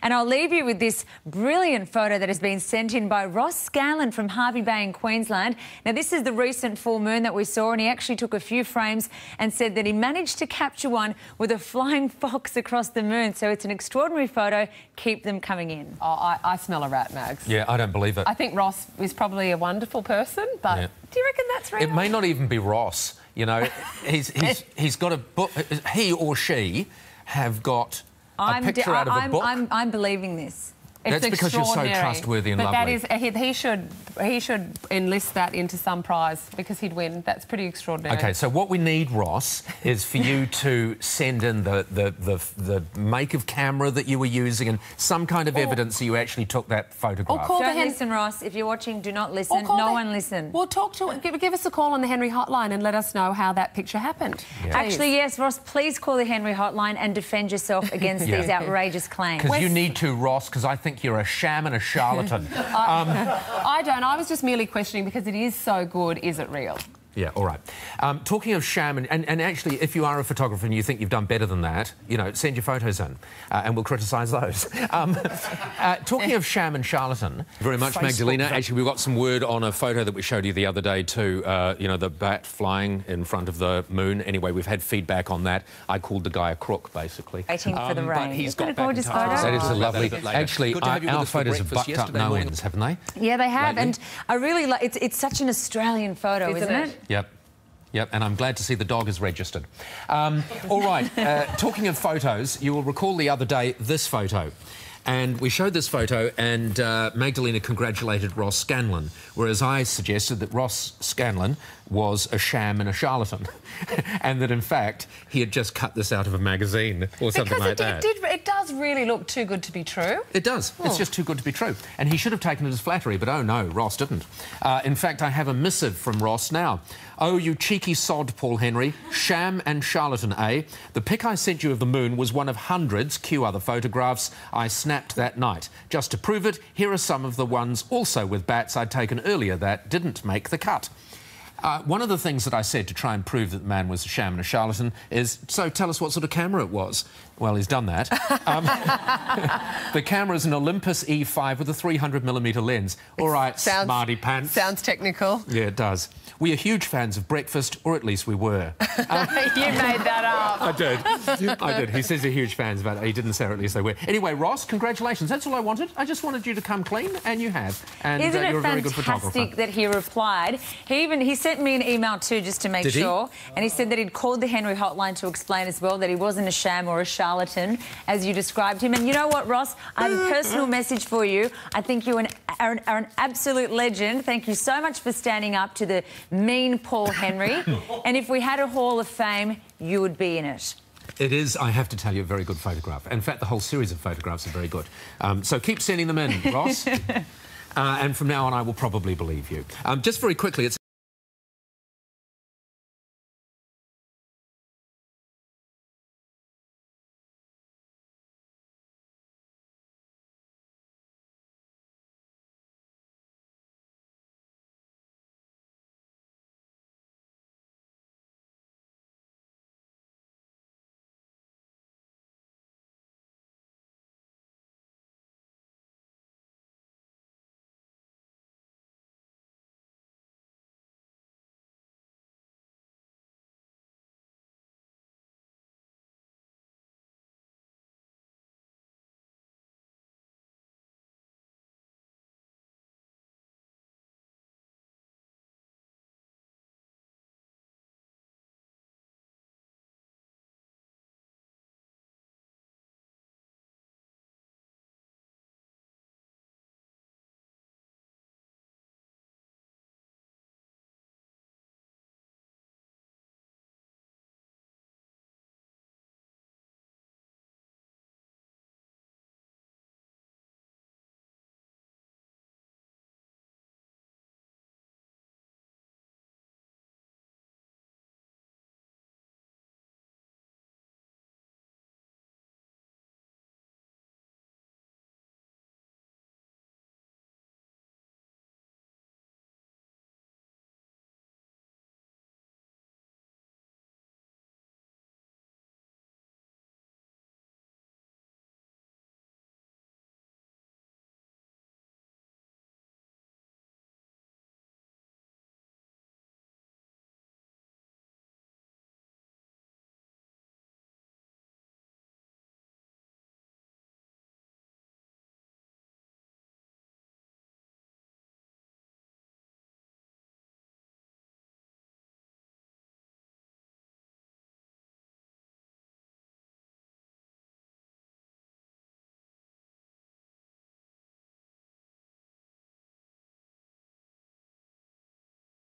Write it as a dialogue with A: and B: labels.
A: And I'll leave you with this brilliant photo that has been sent in by Ross Scanlon from Hervey Bay in Queensland. Now, this is the recent full moon that we saw, and he actually took a few frames and said that he managed to capture one with a flying fox across the moon. So it's an extraordinary photo. Keep them coming in.
B: Oh, I smell a rat, Mags.
C: Yeah, I don't believe it.
B: I think Ross is probably a wonderful person, but do you reckon that's real?
C: It may not even be Ross. You know, he's got a book. He or she have got a picture out of a book.
A: I'm believing this.
C: That's because you're so trustworthy and lovely.
B: But that is, he should enlist that into some prize because he'd win. That's pretty extraordinary.
C: Okay, so what we need, Ross, is for you to send in the make of camera that you were using and some kind of evidence that you actually took that photograph.
A: Don't listen, Ross. If you're watching, do not listen. No one listen.
B: Well, give us a call on the Henry hotline and let us know how that picture happened.
C: Yeah.
A: Actually, yes, Ross, please call the Henry hotline and defend yourself against these outrageous claims.
C: Because you need to, Ross, because I think you're a sham and a charlatan.
B: I don't. I was just merely questioning because it is so good. Is it real?
C: Yeah, all right. Talking of sham, and actually, if you are a photographer and you think you've done better than that, you know, send your photos in and we'll criticise those. Talking of sham and charlatan... Very much, Magdalena. Actually, we've got some word on a photo that we showed you the other day too, you know, the bat flying in front of the moon. Anyway, we've had feedback on that. I called the guy a crook, basically.
A: Waiting for the rain.
C: But he's
A: got
C: got
A: a gorgeous photo.
C: That is a lovely... Actually, our photos have bucked up no ends, haven't they?
A: Yeah, they have. Lately. And I really like... It's such an Australian photo, isn't it?
C: Yep, and I'm glad to see the dog is registered. All right, talking of photos, you will recall the other day this photo. And we showed this photo and Magdalena congratulated Ross Scanlon, whereas I suggested that Ross Scanlon was a sham and a charlatan and that, in fact, he had just cut this out of a magazine or something like that.
B: It does really look too good to be true.
C: It does. It's just too good to be true. And he should have taken it as flattery, but oh no, Ross didn't. In fact, I have a missive from Ross now. Oh, you cheeky sod, Paul Henry. Sham and charlatan, eh? The pic I sent you of the moon was one of hundreds, cue other photographs, I snapped that night. Just to prove it, here are some of the ones also with bats I'd taken earlier that didn't make the cut. One of the things that I said to try and prove that the man was a sham and a charlatan is, so tell us what sort of camera it was. Well, he's done that. The camera is an Olympus E5 with a 300mm lens. All right, smarty pants.
B: Sounds technical.
C: Yeah, it does. We are huge fans of breakfast, or at least we were.
B: You made that up.
C: I did. He says they're huge fans, but he didn't say, or at least they were. Anyway, Ross, congratulations. That's all I wanted. I just wanted you to come clean, and you have. And
A: Isn't
C: you're
A: it
C: a very good photographer.
A: fantastic that he replied? He sent me an email too, just to make sure. And he said that he'd called the Henry hotline to explain as well that he wasn't a sham or a charlatan, as you described him. And you know what, Ross? I have a personal message for you. I think you are an absolute legend. Thank you so much for standing up to the mean Paul Henry. And if we had a Hall of Fame, you would be in it.
C: It is, I have to tell you, a very good photograph. In fact, the whole series of photographs are very good. So keep sending them in, Ross. And from now on, I will probably believe you. Just very quickly, it's